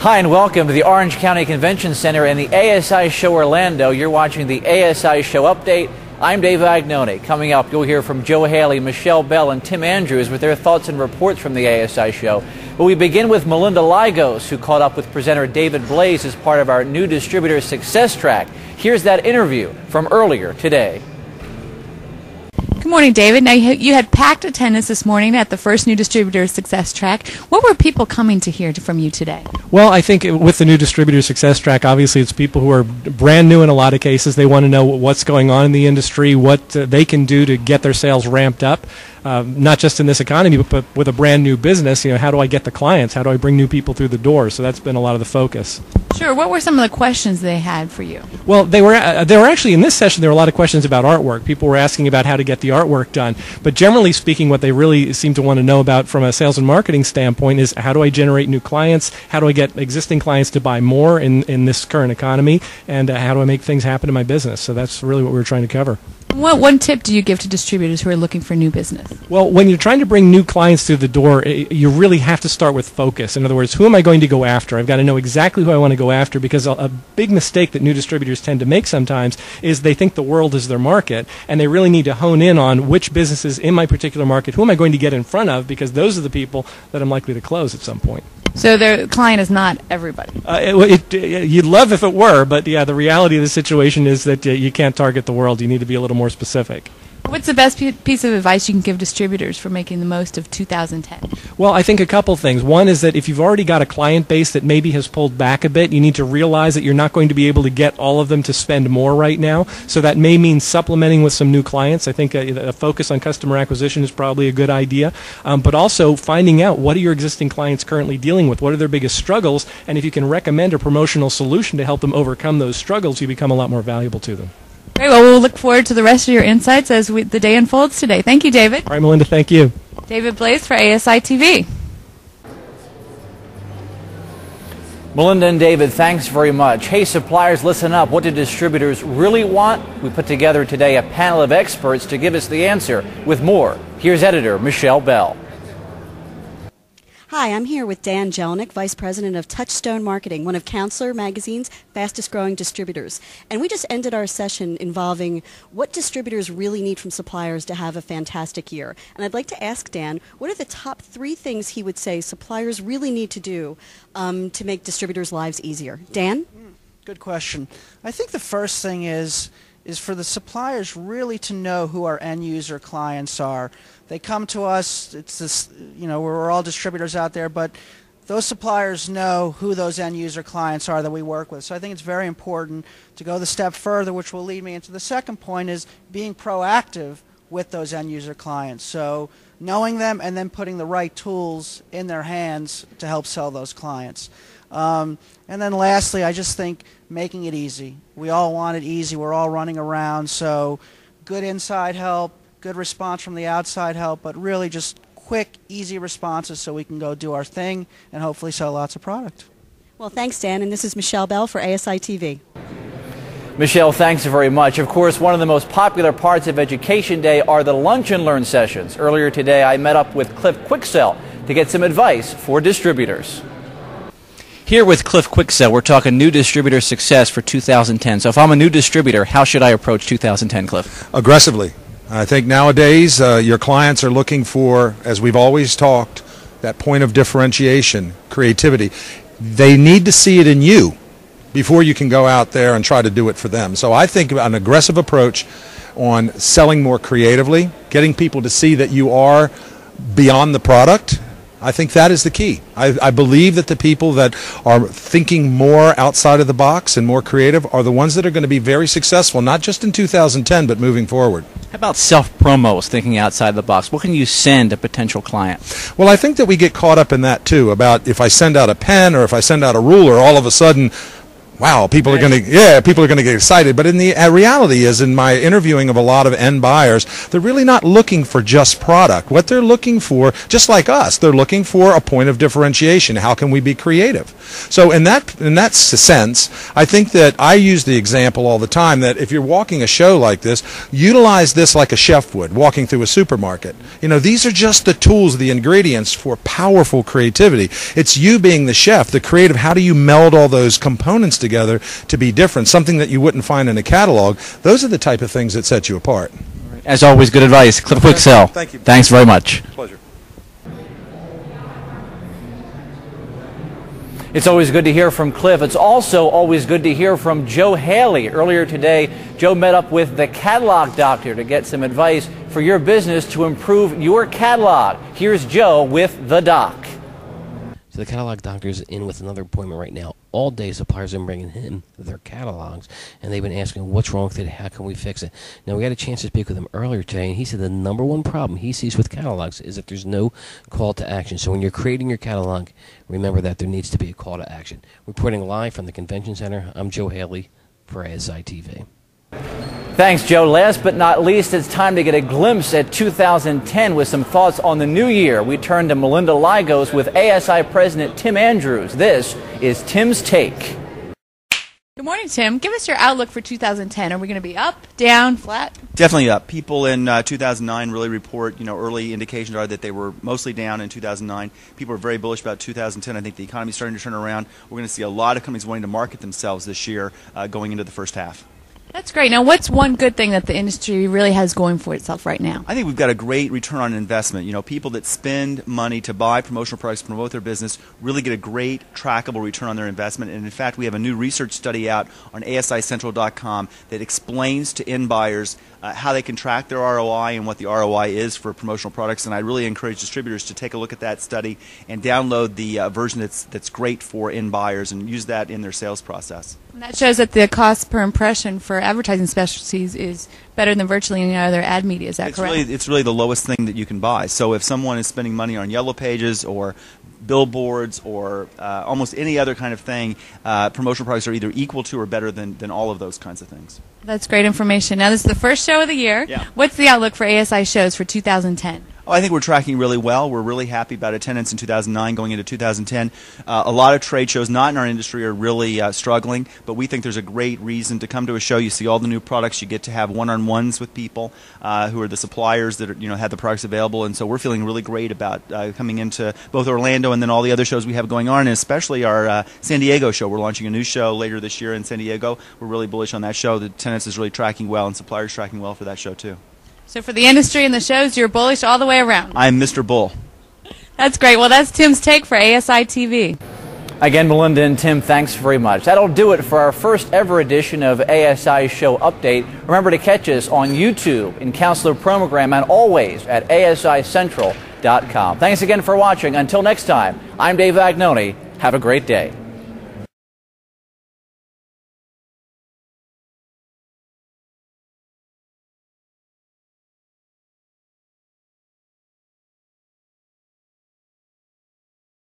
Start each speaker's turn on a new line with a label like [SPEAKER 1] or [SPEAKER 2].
[SPEAKER 1] Hi and welcome to the Orange County Convention Center and the ASI Show Orlando. You're watching the ASI Show Update. I'm Dave Agnone. Coming up, you'll hear from Joe Haley, Michelle Bell, and Tim Andrews with their thoughts and reports from the ASI Show. But we begin with Melinda Lygos, who caught up with presenter David Blaze as part of our new distributor success track. Here's that interview from earlier today.
[SPEAKER 2] Good morning, David. Now, you had packed attendance this morning at the first new distributor success track. What were people coming to hear from you today?
[SPEAKER 3] Well, I think with the new distributor success track, obviously it's people who are brand new in a lot of cases. They want to know what's going on in the industry, what they can do to get their sales ramped up. Not just in this economy, but with a brand new business, how do I get the clients? How do I bring new people through the door? So that's been a lot of the focus.
[SPEAKER 2] Sure. What were some of the questions they had for you?
[SPEAKER 3] Well, they were actually, in this session, there were a lot of questions about artwork. People were asking about how to get the artwork done. But generally speaking, what they really seem to want to know about from a sales and marketing standpoint is how do I generate new clients? How do I get existing clients to buy more in this current economy? And how do I make things happen in my business? So that's really what we were trying to cover.
[SPEAKER 2] What one tip do you give to distributors who are looking for new business?
[SPEAKER 3] Well, when you're trying to bring new clients through the door, you really have to start with focus. In other words, who am I going to go after? I've got to know exactly who I want to go after, because a big mistake that new distributors tend to make sometimes is they think the world is their market, and they really need to hone in on which businesses in my particular market, who am I going to get in front of, because those are the people that I'm likely to close at some point.
[SPEAKER 2] So their client is not everybody.
[SPEAKER 3] You'd love if it were, but yeah, the reality of the situation is that you can't target the world. You need to be a little more specific.
[SPEAKER 2] What's the best piece of advice you can give distributors for making the most of 2010?
[SPEAKER 3] Well, I think a couple things. One is that if you've already got a client base that maybe has pulled back a bit, you need to realize that you're not going to be able to get all of them to spend more right now. So that may mean supplementing with some new clients. I think a focus on customer acquisition is probably a good idea. But also finding out what are your existing clients currently dealing with, what are their biggest struggles, and if you can recommend a promotional solution to help them overcome those struggles, you become a lot more valuable to them.
[SPEAKER 2] Great. Well, we'll look forward to the rest of your insights as the day unfolds today. Thank you, David.
[SPEAKER 3] All right, Melinda, thank you.
[SPEAKER 2] David Blaze for ASI TV.
[SPEAKER 1] Melinda and David, thanks very much. Hey, suppliers, listen up. What do distributors really want? We put together today a panel of experts to give us the answer. With more, here's editor Michelle Bell.
[SPEAKER 4] Hi, I'm here with Dan Jelenic, Vice President of Touchstone Marketing, one of Counselor Magazine's fastest-growing distributors. And we just ended our session involving what distributors really need from suppliers to have a fantastic year. And I'd like to ask Dan, what are the top 3 things he would say suppliers really need to do to make distributors' lives easier? Dan?
[SPEAKER 5] Good question. I think the first thing is for the suppliers really to know who our end user clients are. They come to us, it's this, we're all distributors out there, but those suppliers know who those end user clients are that we work with. So I think it's very important to go the step further, which will lead me into the second point, is being proactive with those end user clients. So knowing them and then putting the right tools in their hands to help sell those clients. And then lastly, I just think making it easy. We all want it easy. We're all running around, so good inside help, good response from the outside help, but really just quick, easy responses so we can go do our thing and hopefully sell lots of product.
[SPEAKER 4] Well, thanks, Dan, and this is Michelle Bell for ASI TV.
[SPEAKER 1] Michelle, thanks very much. Of course, one of the most popular parts of Education Day are the Lunch and Learn sessions. Earlier today, I met up with Quicksell to get some advice for distributors. Here with Cliff Quicksell, we're talking new distributor success for 2010. So if I'm a new distributor, how should I approach 2010, Cliff?
[SPEAKER 6] Aggressively. I think nowadays your clients are looking for, as we've always talked, that point of differentiation, creativity. They need to see it in you before you can go out there and try to do it for them. So I think an aggressive approach on selling more creatively, getting people to see that you are beyond the product, I think that is the key. I believe that the people that are thinking more outside of the box and more creative are the ones that are going to be very successful, not just in 2010, but moving forward.
[SPEAKER 1] How about self-promos, thinking outside the box? What can you send a potential client?
[SPEAKER 6] Well, I think that we get caught up in that too, about if I send out a pen or if I send out a ruler, all of a sudden wow, people are going to get excited. But in the reality is, in my interviewing of a lot of end buyers, they're really not looking for just product. What they're looking for, just like us, they're looking for a point of differentiation. How can we be creative? So in that sense, I think that I use the example all the time that if you're walking a show like this, utilize this like a chef would walking through a supermarket. You know, these are just the tools, the ingredients for powerful creativity. It's you being the chef, the creative. How do you meld all those components together to be different, something that you wouldn't find in a catalog? Those are the type of things that set you apart.
[SPEAKER 1] As always, good advice. Cliff Quicksell.
[SPEAKER 6] Thank you.
[SPEAKER 1] Thanks very much.
[SPEAKER 6] Pleasure.
[SPEAKER 1] It's always good to hear from Cliff. It's also always good to hear from Joe Haley. Earlier today, Joe met up with the catalog doctor to get some advice for your business to improve your catalog. Here's Joe with the doc.
[SPEAKER 7] So the catalog doctor's in with another appointment right now. All day suppliers have been bringing him their catalogs, and they've been asking, what's wrong with it? How can we fix it? Now, we had a chance to speak with him earlier today, and he said the number one problem he sees with catalogs is that there's no call to action. So when you're creating your catalog, remember that there needs to be a call to action. Reporting live from the Convention Center, I'm Joe Haley for ASI TV.
[SPEAKER 1] Thanks, Joe. Last but not least, it's time to get a glimpse at 2010 with some thoughts on the new year. We turn to Melinda Lygos with ASI President Tim Andrews. This is Tim's Take.
[SPEAKER 2] Good morning, Tim. Give us your outlook for 2010. Are we going to be up, down, flat?
[SPEAKER 8] Definitely up. People in 2009 really report, early indications are that they were mostly down in 2009. People are very bullish about 2010. I think the economy is starting to turn around. We're going to see a lot of companies wanting to market themselves this year going into the first half.
[SPEAKER 2] That's great. Now, what's one good thing that the industry really has going for itself right now?
[SPEAKER 8] I think we've got a great return on investment. People that spend money to buy promotional products, promote their business, really get a great trackable return on their investment. And in fact, we have a new research study out on ASICentral.com that explains to end buyers how they can track their ROI and what the ROI is for promotional products. And I really encourage distributors to take a look at that study and download the version that's great for end buyers and use that in their sales process.
[SPEAKER 2] And that shows that the cost per impression for advertising specialties is better than virtually any other ad media. Is that correct?
[SPEAKER 8] It's really the lowest thing that you can buy. So if someone is spending money on Yellow Pages or billboards or almost any other kind of thing, promotional products are either equal to or better than all of those kinds of things.
[SPEAKER 2] That's great information. Now, this is the first show of the year.
[SPEAKER 8] Yeah.
[SPEAKER 2] What's the outlook for ASI shows for 2010?
[SPEAKER 8] Oh, I think we're tracking really well. We're really happy about attendance in 2009 going into 2010. A lot of trade shows not in our industry are really struggling, but we think there's a great reason to come to a show. You see all the new products. You get to have one-on-ones with people who are the suppliers that are, have the products available, and so we're feeling really great about coming into both Orlando and then all the other shows we have going on, and especially our San Diego show. We're launching a new show later this year in San Diego. We're really bullish on that show. The attendance is really tracking well, and suppliers tracking well for that show too.
[SPEAKER 2] So for the industry and the shows, you're bullish all the way around.
[SPEAKER 8] I'm Mr. Bull.
[SPEAKER 2] That's great. Well, that's Tim's Take for ASI TV.
[SPEAKER 1] Again, Melinda and Tim, thanks very much. That'll do it for our first ever edition of ASI Show Update. Remember to catch us on YouTube, in Counselor Promogram, and always at ASICentral.com. Thanks again for watching. Until next time, I'm Dave Agnone. Have a great day.